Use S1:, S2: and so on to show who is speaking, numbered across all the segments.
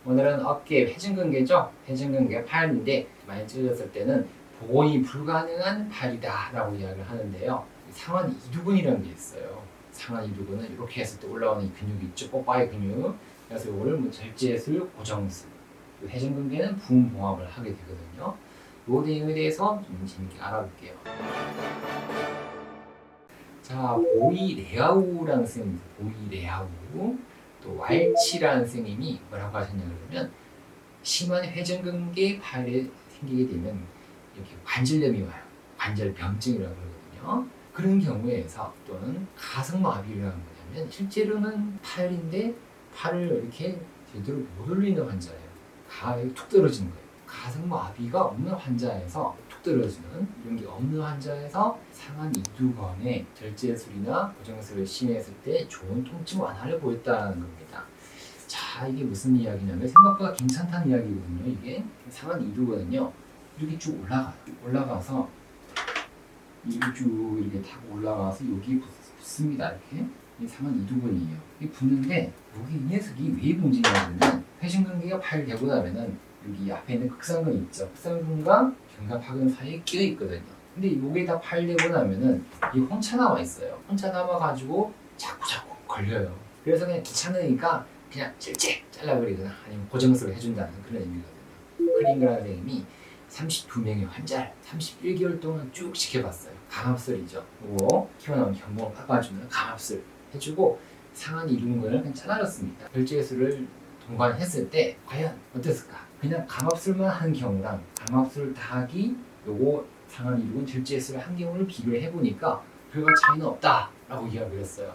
S1: 오늘은 어깨 회전근개죠. 회전근개 팔인데 많이 찢어졌을 때는 복원이 불가능한 팔이다 라고 이야기를 하는데요. 상완 이두근이라는 게 있어요. 상완 이두근은 이렇게 했을 때 올라오는 이 근육이 있죠. 뽀빠이 근육. 그래서 이거를 뭐 절제술, 고정술, 회전근개는 부음봉합을 하게 되거든요. 이 내용에 대해서 좀 재밌게 알아볼게요. 자, 보이 레아우라는 선생님입니다. 보이 레아우. 또 왈치라는 선생님이 뭐라고 하셨냐 그러면 심한 회전근개 파열이 생기게 되면 이렇게 관절염이 와요. 관절병증이라고 그러거든요. 그런 경우에서 또는 가슴마비라는 거냐면 실제로는 파열인데 팔을 이렇게 제대로 못 올리는 환자예요. 가에 툭 떨어지는 거예요. 가슴마비가 없는 환자에서 툭 떨어지는 이런 게 없는 환자에서 상한 이두근의 절제술이나 고정술을 심했을 때 좋은 통증 완화를 보였다는 겁니다. 자, 이게 무슨 이야기냐면 생각보다 괜찮다는 이야기거든요. 이게 상한 이두근은요 이렇게 쭉 올라가요. 올라가서 이렇게 쭉 이렇게 타고 올라가서 여기 붙습니다. 이렇게 이 상한 이두근이에요. 이게 붙는데 여기 이 녀석이 왜 문제냐면 회전근개가 파열되고 나면은 여기 앞에 있는 극상근 있죠. 극상근과 견갑하근 사이에 끼어 있거든요. 근데 요게 다 파열되고 나면은 이 혼자 남아 있어요. 혼자 남아가지고 자꾸 걸려요. 그래서 그냥 귀찮으니까 그냥 질질 잘라버리거나 아니면 고정술을 해준다는 그런 의미거든요. 클링그라는 선생님이 32명의 환자를 31개월 동안 쭉 지켜봤어요. 감압술이죠. 그리고 튀어나온 견봉을 깎아주는 감압술 해주고 상한 이두근을 그냥 잘라줬습니다. 결제술을 동반했을 때 과연 어땠을까? 그냥 감압술만 한 경우랑 감압술 다 하기 요거 상한 이두근 절제술을 한 경우를 비교를 해보니까 별반 차이는 없다라고 이야기를 했어요.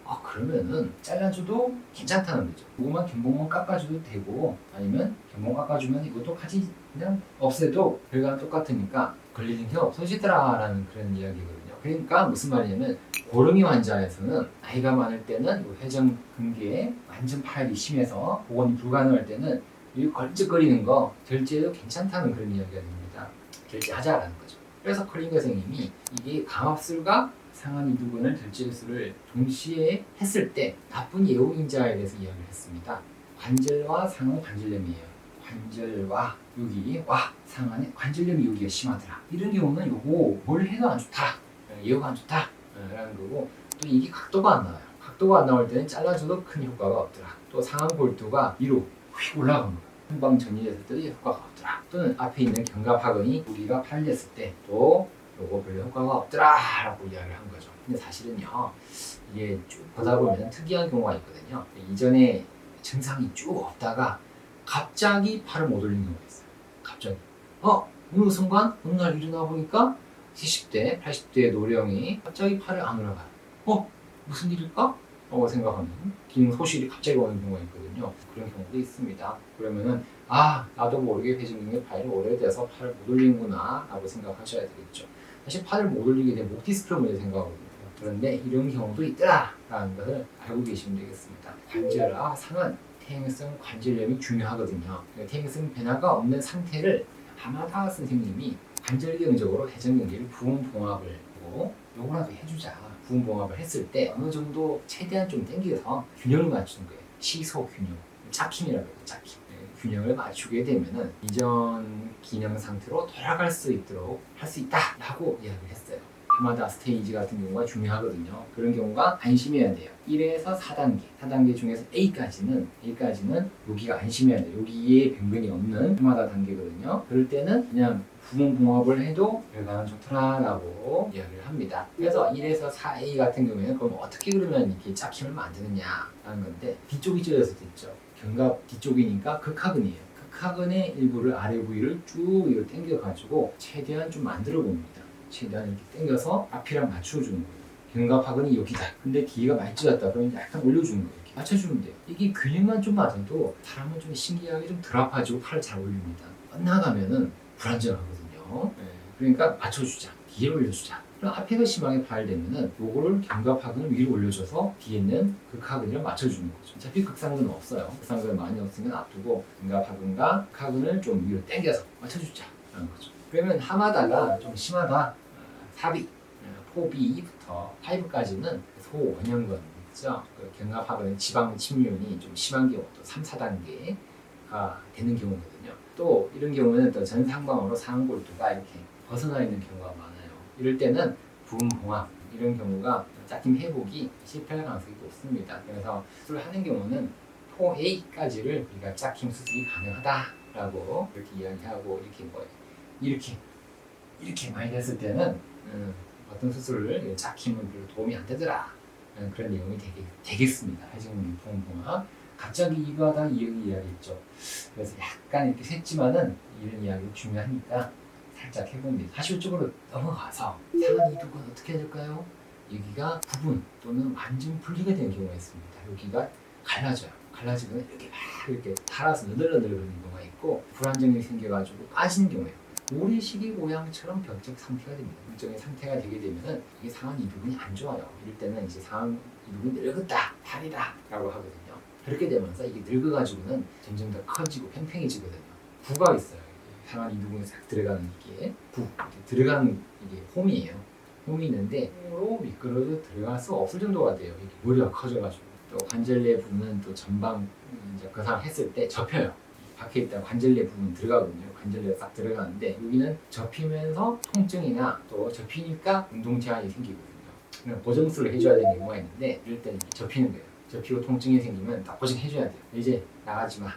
S1: 아, 그러면은 잘라줘도 괜찮다는 거죠. 이거만 견봉만 깎아줘도 되고 아니면 견봉 깎아주면 이것도 같이 그냥 없애도 결과는 똑같으니까 걸리는 게 없어지더라라는 그런 이야기거든요. 그러니까 무슨 말이냐면 고름이 환자에서는 나이가 많을 때는 회전근개에 완전 파열이 심해서 복원이 불가능할 때는 이 걸쭉거리는 거 절제도 괜찮다는 그런 이야기가 됩니다. 절제하자라는 거죠. 그래서 클링거 선생님이 이게 감압술과 상한 이두근을 절제술을 동시에 했을 때 나쁜 예후인자에 대해서 이야기를 했습니다. 관절과 상은 관절염이에요. 관절과 여기 와 상한에 관절염이 여기가 심하더라. 이런 경우는 요거 뭘 해도 안 좋다. 예후가 안 좋다. 라는 거고 또 이게 각도가 안 나와요. 각도가 안 나올 때는 잘라줘도 큰 효과가 없더라. 또 상한 볼트가 위로 휙 올라간 거야. 한방 전이했을 때도 효과가 없더라. 또는 앞에 있는 견갑하근이 여기가 팔렸을 때또 요거 별로 효과가 없더라 라고 이야기를 한 거죠. 근데 사실은요 이게 쭉 보다 보면 특이한 경우가 있거든요. 이전에 증상이 쭉 없다가 갑자기 팔을 못 올리는 경우가 있어요. 갑자기 어느 순간 어느 날 일어나 보니까 70대 80대 노령이 갑자기 팔을 안 올라가요. 무슨 일일까? 생각하면 기능 소실이 갑자기 오는 경우가 있거든요. 그런 경우도 있습니다. 그러면은 나도 모르게 회전근개 파열이 오래돼서 팔을 못 올리는구나 라고 생각하셔야 되겠죠. 사실 팔을 못 올리게 되면 목 디스크를 먼저 생각하거든요. 그런데 이런 경우도 있더라라는 것을 알고 계시면 되겠습니다. 관절화 상한 퇴행성 관절염이 중요하거든요. 퇴행성 변화가 없는 상태를 하마다 선생님이 관절경적으로 회전근개를 부음봉합을 하고 요거라도 해주자. 부음봉합을 했을 때 어느 정도 최대한 좀 당겨서 균형을 맞추는 거예요. 시소 균형, 짝힘이라고 해요. 짝힘. 균형을 맞추게 되면은 이전 기능 상태로 돌아갈 수 있도록 할 수 있다라고 이야기를 했어요. 하마다 스테이지 같은 경우가 중요하거든요. 그런 경우가 안심해야 돼요. 1에서 4단계, 4단계 중에서 A까지는 여기가 안심해야 돼요. 여기에 변변이 없는 하마다 단계거든요. 그럴 때는 그냥 부분봉합을 해도 결과는 좋더라라고 이야기를 합니다. 그래서 1에서 4A 같은 경우에는 그럼 어떻게 그러면 이렇게 짝힘을 만드느냐라는 건데 뒤쪽이 찢어졌을 때 있죠. 견갑 뒤쪽이니까 극하근이에요. 극하근의 일부를 아래 부위를 쭉 이렇게 당겨가지고 최대한 좀 만들어 봅니다. 최대한 이렇게 당겨서 앞이랑 맞춰주는 거예요. 견갑하근이 여기다. 근데 뒤가 많이 찢었다. 그러면 약간 올려주는 거예요. 이렇게 맞춰주면 돼요. 이게 균형만 좀 맞아도 사람은 좀 신기하게 좀 덜 아파지고 팔을 잘 올립니다. 엇나가면은 불안정하거든요. 그러니까 맞춰주자. 뒤에 올려주자. 그럼 앞에가 심하게 파열되면은 요거를 견갑하근을 위로 올려줘서 뒤에 있는 극하근이랑 맞춰주는 거죠. 어차피 극상근은 없어요. 극상근 많이 없으면 놔두고 견갑하근과 극하근을 좀 위로 당겨서 맞춰주자라는 거죠. 그러면 하마다가 좀 심하다. 4B, 4B부터 5까지는 소원형근 있죠. 그 견갑하근의 지방 침륜이 좀 심한 경우 또 3, 4단계 되는 경우거든요. 또 이런 경우는 또 전상방으로 상골두가 이렇게 벗어나 있는 경우가 많아요. 이럴 때는 부음봉합 이런 경우가 짝힘 회복이 실패할 가능성이 높습니다. 그래서 수술을 하는 경우는 포A까지를 우리가 짝힘 수술이 가능하다라고 이렇게 이야기하고 이렇게 많이 됐을 때는 어떤 수술을 짝힘은 별로 도움이 안 되더라 그런 내용이 되겠습니다. 회전근개 부음봉합 갑자기 이거 하다 이 이야기했죠. 그래서 약간 이렇게 샜지만은 이런 이야기가 중요하니까 살짝 해봅니다. 다시 이쪽으로 넘어가서 상한 이두근 어떻게 해야 될까요? 여기가 부분 또는 완전 분리가 되는 경우가 있습니다. 여기가 갈라지면 이렇게 달아서 너덜너덜거리는 경우가 있고 불안정이 생겨가지고 빠지는 경우예요. 모래시계 모양처럼 변적 상태가 됩니다. 변적의 상태가 되게 되면은 이게 상한 이두근이 안 좋아요. 이럴 때는 이제 상한 이두근이 늙었다, 탈이다라고 하거든요. 그렇게 되면서 이게 늙어가지고는 점점 더 커지고 팽팽해지거든요. 구가 있어요. 상한 이두근에 싹 들어가는 이게 들어가는 이게 홈이에요. 홈이 있는데 홈으로 미끄러져 들어갈 수 없을 정도가 돼요. 이게 머리가 커져가지고 또 관절내 부분은 또 전방 이제 그 상황 했을 때 접혀요. 박혀 있다 관절내 부분 들어가거든요. 관절내가 싹 들어가는데 여기는 접히면서 통증이나 또 접히니까 운동 제한이 생기거든요. 고정술을 해줘야 되는 경우가 있는데 이럴 때는 접히는 거예요. 접히고 통증이 생기면 다 고정해줘야 돼요. 이제 나가지 마.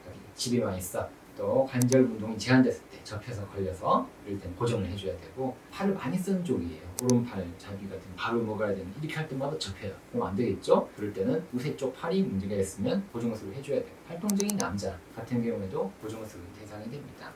S1: 여기 집에만 있어. 또 관절 운동이 제한됐을 때 접혀서 걸려서 이럴 때는 고정을 해줘야 되고 팔을 많이 쓰는 쪽이에요. 오른팔 잡이 같은 밥을 먹어야 되는 이렇게 할 때마다 접혀요. 그럼 안 되겠죠? 그럴 때는 우세 쪽 팔이 문제가 있으면 고정술을 해줘야 돼요. 활동적인 남자 같은 경우에도 고정술 대상이 됩니다.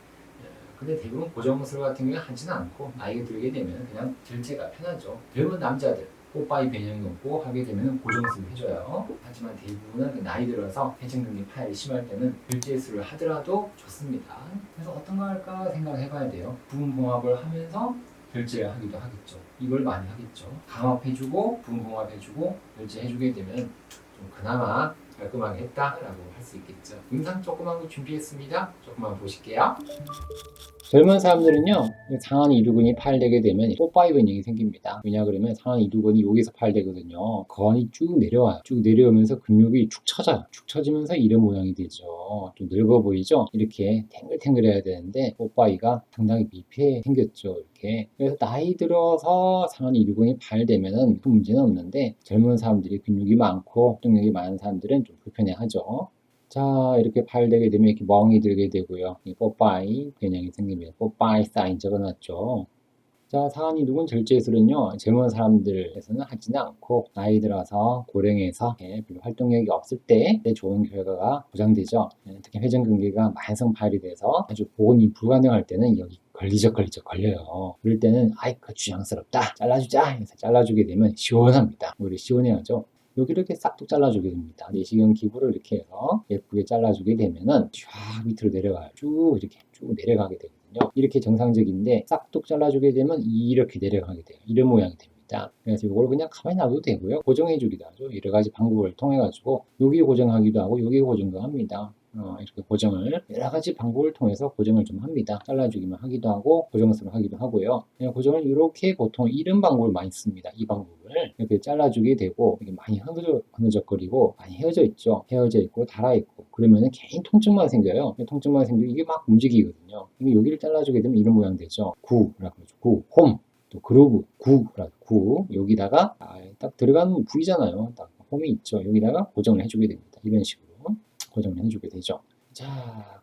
S1: 근데 대부분 고정술 같은 경우는 하지는 않고 나이가 들게 되면 그냥 절제가 편하죠. 젊은 남자들 뽀빠이 변형이 없고 하게 되면 고정술을 해줘요. 하지만 대부분은 나이 들어서 회전근개 파열이 심할 때는 결제술을 하더라도 좋습니다. 그래서 어떤 거 할까 생각해봐야 돼요. 부분봉합을 하면서 결제를 하기도 하겠죠. 이걸 많이 하겠죠. 강압해주고 부분봉합해주고 결제해주게 되면 좀 그나마 깔끔하게 했다라고 할 수 있겠죠. 영상 조그만 거 준비했습니다. 조금만 보실게요. 젊은 사람들은요 상한 이두근이 파열되게 되면 뽀빠이 변형이 생깁니다. 왜냐 그러면 상한 이두근이 여기서 파열되거든요. 거관이 쭉 내려와요. 쭉 내려오면서 근육이 축 처져요. 축 처지면서 이런 모양이 되죠. 좀 늙어 보이죠? 이렇게 탱글탱글해야 되는데 뽀빠이가 상당히 미피해 생겼죠. 이렇게. 그래서 나이 들어서 상한 이두근이 파열되면은 큰 문제는 없는데 젊은 사람들이 근육이 많고 활동력이 많은 사람들은 좀 불편해하죠. 자, 이렇게 파열되게 되면 이렇게 멍이 들게 되고요. 이 뽀빠이 변형이 생깁니다. 뽀빠이 사인 적어놨죠. 자, 상한 이두근 절제술은요, 젊은 사람들에서는 하지는 않고, 나이 들어서 고령에서 별로 활동력이 없을 때 좋은 결과가 보장되죠. 특히 회전근개가 만성 파열이 돼서 아주 복원이 불가능할 때는 여기 걸리적 걸려요. 그럴 때는 그 주장스럽다. 잘라주자. 해서 잘라주게 되면 시원합니다. 우리 시원해야죠. 여기 이렇게 싹둑 잘라주게 됩니다. 내시경 기부를 이렇게 해서 예쁘게 잘라주게 되면은 쫙 밑으로 내려가요. 쭉 이렇게 쭉 내려가게 되거든요. 이렇게 정상적인데 싹둑 잘라주게 되면 이렇게 내려가게 돼요. 이런 모양이 됩니다. 그래서 이걸 그냥 가만히 놔둬도 되고요. 고정해주기도 하죠. 여러 가지 방법을 통해 가지고 여기 고정하기도 하고 여기 고정도 합니다. 이렇게 고정을 여러 가지 방법을 통해서 고정을 좀 합니다. 잘라주기만 하기도 하고 고정을 하기도 하고요. 고정을 이렇게 보통 이런 방법을 많이 씁니다. 이 방법을 이렇게 잘라주게 되고 이게 많이 흐느적거리고 많이 헤어져 있죠. 헤어져 있고 달아 있고 그러면은 개인 통증만 생겨요. 통증만 생기고 이게 막 움직이거든요. 여기를 잘라주게 되면 이런 모양 되죠. 구라고 그러죠. 구, 홈, 또 그루브, 구 여기다가 딱 들어가는 부위잖아요. 딱 홈이 있죠. 여기다가 고정을 해주게 됩니다. 이런 식으로. 고정을 해주게 되죠. 자,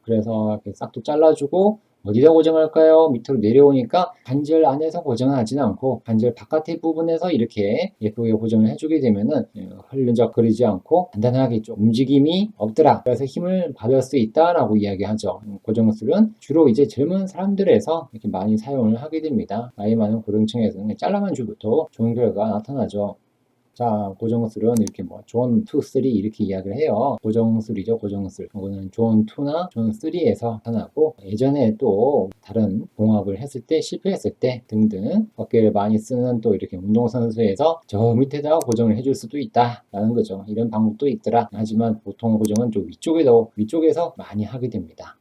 S1: 그래서 이렇게 싹둑 잘라주고 어디다 고정할까요? 밑으로 내려오니까 관절 안에서 고정을 하지는 않고 관절 바깥의 부분에서 이렇게 예쁘게 고정을 해주게 되면은 흘른적거리지 않고 단단하게 좀 움직임이 없더라. 그래서 힘을 받을 수 있다라고 이야기하죠. 고정술은 주로 이제 젊은 사람들에서 이렇게 많이 사용을 하게 됩니다. 나이 많은 고령층에서는 잘라만 줘도 좋은 결과가 나타나죠. 자, 고정술은 이렇게 존 2, 3 이렇게 이야기를 해요. 고정술이죠, 고정술. 이거는 존 2나 존 3에서 나타나고 예전에 또 다른 봉합을 했을 때 실패했을 때 등등 어깨를 많이 쓰는 또 이렇게 운동선수에서 저 밑에다가 고정을 해줄 수도 있다라는 거죠. 이런 방법도 있더라. 하지만 보통 고정은 좀 위쪽에서 많이 하게 됩니다.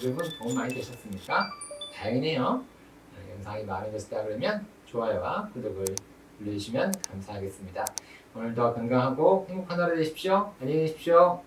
S1: 여러분 도움 많이 되셨습니까? 다행이네요. 영상이 마음에 드셨다 그러면 좋아요와 구독을 눌러주시면 감사하겠습니다. 오늘도 건강하고 행복한 하루 되십시오. 안녕히 계십시오.